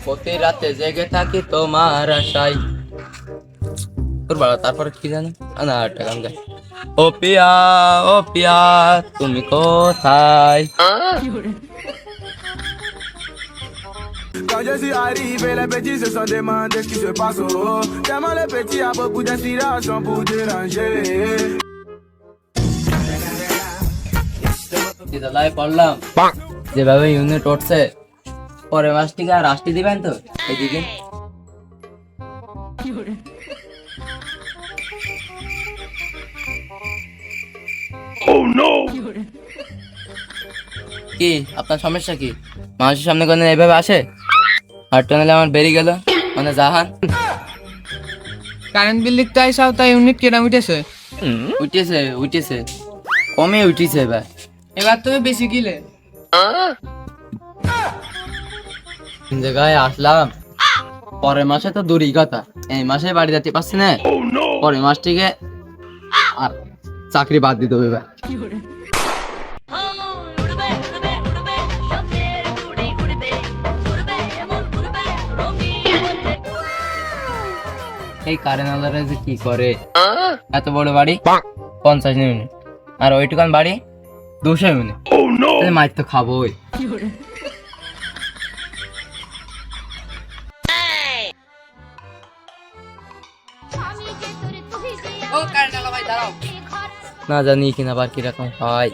প্রতি রাতে জেগে থাকি তোমার আশায়। তোর বাবা তারপরে কি জানো না একটা গান গাই। ও পিয়া তুমি কোথায়? Quand je suis arrivé, les petits se sont demandés ce qui se passe. Oh, tellement les petits a beaucoup d'inspiration pour déranger. বিদ্যালয়ে পড়লাম যেভাবে ইউনিট উঠছে, পরের মাস থেকে আর আসতে দিবেন তো এদিকে? কি আপনার সমস্যা কি? মানুষের সামনে কোনো এইভাবে আসে? আর টানেলে আমার বেরিয়ে গেল মানে জাহান। কারেন্ট বিল লিখতে আইসাও তাই ইউনিট কেটে উঠেছে। উঠেছে কমে উঠেছে এবার। এবার তুমি বেশি গিলে। তিন জায়গায় আসলাম, পরের মাসে তো দূরই কথা, এই মাসে বাড়ি যেতে পারছি না। পরের মাস থেকে আর চাকরি বাদ দিতে হবে এবার। এই কারেন্ট আলাদা যে কি করে, এত বড় বাড়ি 50 ইউনিট আর ওইটুকান বাড়ি 200 ইউনিট, মাইর তো খাবোই। ও কারেন্ট আলা ভাই দাঁড়াও। না জানি কিনা আবার কিরকম হয়।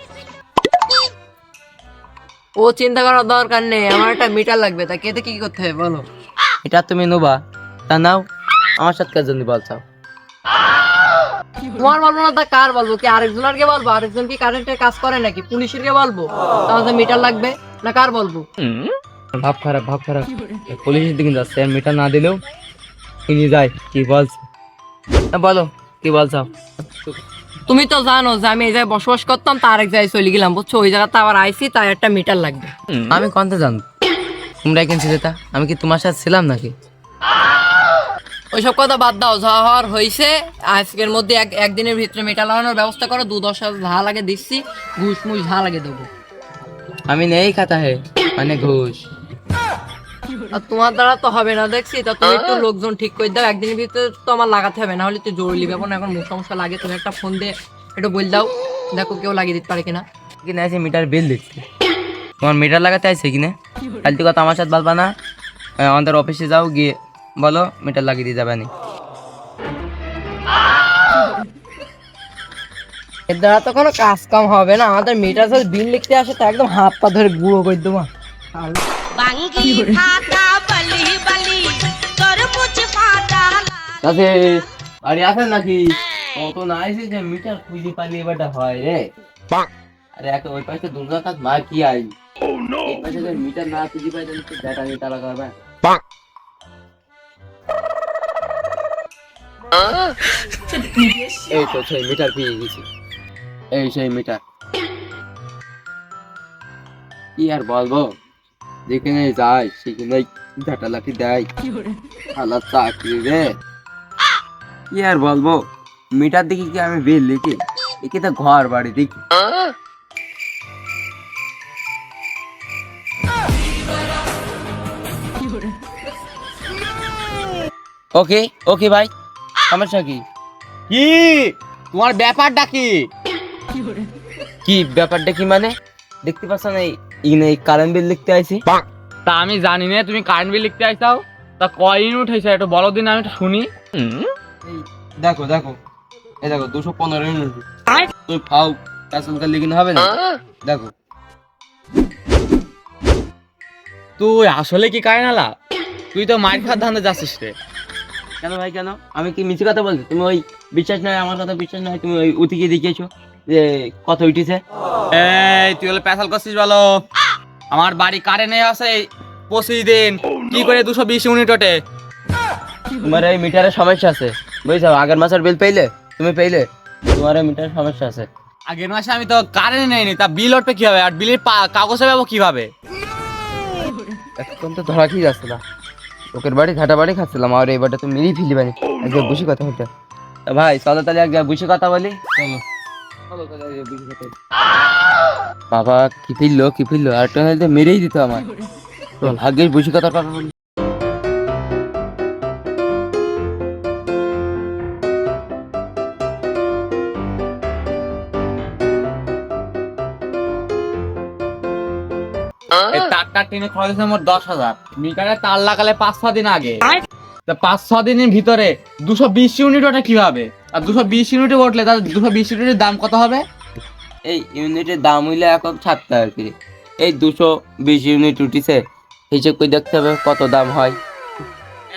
ও চিন্তা করার দরকার নেই, আমার একটা মিটার লাগবে, তা কেটে কি করতে হবে বলো? এটা তুমি নোবা, তা নাও, আমার সাথে কাজ জন্য বলছাও। তোমার বলবো না তা কার বলবো? কি আরেকজনকে বলবো? আরেকজন কি কারেন্টের কাজ করে নাকি? পুলিশের কে বলবো তাহলে মিটার লাগবে না কার বলবো? ভাব খারাপ পুলিশের দিকে যাচ্ছে, আর মিটার না দিলেও কিনে যায়। কি বলছো বলো, কি বলছাও? তুমি তো জানো যে আমি এই জায়গায় বসবাস করতাম, তার এক জায়গায় চলে গেলাম বুঝছো, ওই জায়গাতে আবার আইসি, তাই একটা মিটার লাগবে। আমি কোনটা জানবো? তোমরা কিনছিলে তা, আমি কি তোমার সাথে ছিলাম নাকি? ওইসব কথা বাদ দাও, যা হওয়ার হয়েছে। আজকের মধ্যে একদিনের ভিতরে মিটার লাগানোর ব্যবস্থা করো। 2-10 যা লাগে দিচ্ছি, ঘুষ মুষ যা লাগে দেবো। আমি নেই খাতা হে মানে ঘুষ। আর তোমার দ্বারা তো হবে না দেখছি, তা তুমি একটু লোকজন ঠিক করে দাও, একদিনের ভিতরে তো আমার লাগাতে হবে, না হলে তো জরুরি ব্যাপার না, এখন মুখ সমস্যা লাগে। তুমি একটা ফোন দিয়ে একটু বল দাও, দেখো কেউ লাগিয়ে দিতে পারে কিনা। কিনে আছে মিটার বিল দিচ্ছি, তোমার মিটার লাগাতে আছে কিনা? কালকে কথা আমার সাথে বলবা না, আমাদের অফিসে যাও, গিয়ে বলো মিটার লাগিয়ে দিয়ে যাবে না। এর দ্বারা তো কোনো কাজ কাম হবে না, আমাদের মিটার যদি বিল লিখতে আসে তা একদম হাত পা ধরে গুঁড়ো করে দেবো। বাড়ি আছেন নাকি? কত না আইসি যে মিটার খুঁজে পালি এবারটা হয় রে। আরে একটা ওই পাশে দুর্গা কাজ মা কি আই, এই পাশে যে মিটার না খুঁজে পাই তাহলে তো ডেটা মিটার লাগাবে। এই তো সেই মিটার পেয়ে গেছি, এই সেই মিটার। কি আর বলবো, যেখানে যাই সেখানে ঝাঁটা লাঠি দেয়, আলা চাকরি রে। কি আর বলবো, মিটার দেখি কি আমি বিল লিখি, একে তো ঘর বাড়ি দেখি। ওকে ওকে ভাই, সমস্যা কি? কি তোমার ব্যাপারটা কি? কি ব্যাপারটা কি মানে? দেখতে পাচ্ছ না এই কারেন্ট বিল লিখতে আইছি। তা আমি জানি না তুমি কারেন্ট বিল লিখতে আইসাও, তা কয় ইউনিট হয়েছে একটু বলো দিন, আমি একটু শুনি। এই দেখো দেখো, এই দেখো 215 ইউনিট। তুই ফাও প্যাসেঞ্জার লিখিন হবে না, দেখো। তুই আসলে কি কারেন্ট আলা? তুই তো মার খাওয়ার ধান্দা যাচ্ছিস রে। কেন ভাই কেন? আমি কি মিছে কথা বলছি? তুমি ওই বিশ্বাস নয়, আমার কথা বিশ্বাস নয়, তুমি ওই উঠিকে দেখিয়েছো যে কত উঠেছে। এই তুই হলে পেশাল করছিস বলো? আমার বাড়ি কারেন্ট আছে 25 দিন, কি করে 220 ইউনিট ওঠে? তোমার এই মিটারের সমস্যা আছে বুঝছো, আগের মাসের বিল পেইলে তুমি পেইলে, তোমার এই মিটারের সমস্যা আছে। আগের মাসে আমি তো কারেন্ট নেইনি, তা বিল উঠবে কিভাবে? আর বিলের কাগজে পাবো কিভাবে? এখন তো ধরা ঠিক আছে না, লোকের বাড়ি ঘাটা বাড়ি খাচ্ছিলাম, আর এবারটা তো মেরেই ফেলি বানি। একবার বুঝি কথা হইতে ভাই, চলো তাহলে একবার বুঝে কথা বলি। চলো চলো তাহলে বুঝে কথা বলি। বাবা কি ফিরলো আর তো মেরেই দিত আমার, ভাগ্যের বুঝি কথা বলি। এই তারটা টেনে খরচ হয়েছে মোট 10,000। মিটারে তার লাগালে 5-6 দিন আগে। তা 5-6 দিনের ভিতরে 220 ইউনিট ওটা কিভাবে? আর 220 ইউনিটে উঠলে তাহলে 220 ইউনিটের দাম কত হবে? এই ইউনিটের দাম হইলে এখন 7 টাকা করে। এই 220 ইউনিট উঠিছে, হিসেব করে দেখতে হবে কত দাম হয়।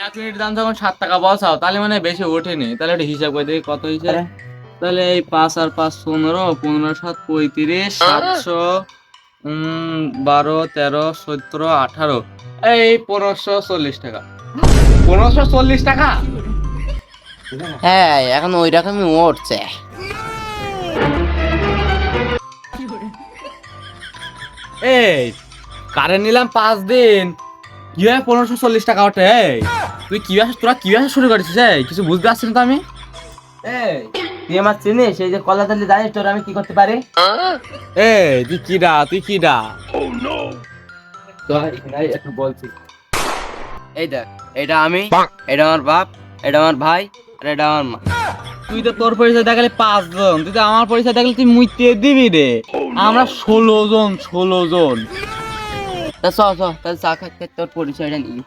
1 ইউনিটের দাম যখন 7 টাকা বসাও তাহলে মানে বেশি ওঠেনি। তাহলে একটু হিসাব করে দেখি কত হয়েছে। তাহলে এই 5 আর 5 15, 15 7 35, 700 12 13 17 18, এই 1540 টাকা। 1540 টাকা? হ্যাঁ, এখন ওই রকমই উঠছে। এই কারেন্ট নিলাম 5 দিন, কিভাবে 1540 টাকা ওঠে? এই তোরা কিভাবে শুরু করেছিস? এই কিছু বুঝতে পারছি না তো আমি। এই তুই আমার চিনিস? সেই যে কলা তালি জানিস তোর আমি কি করতে পারি? এই তুই কিডা? তো নাই একটু বলছি। এই দেখ, এটা আমি, এটা আমার বাপ, এটা আমার ভাই, আর এটা আমার মা। তুই তো তোর পরিচয় দেখালে 5 জন, তুই তো আমার পরিচয় দেখালে তুই মুইতে দিবি রে। আমরা 16 জন। তা চ তাহলে চা খাইতে তোর পরিচয়টা নিই।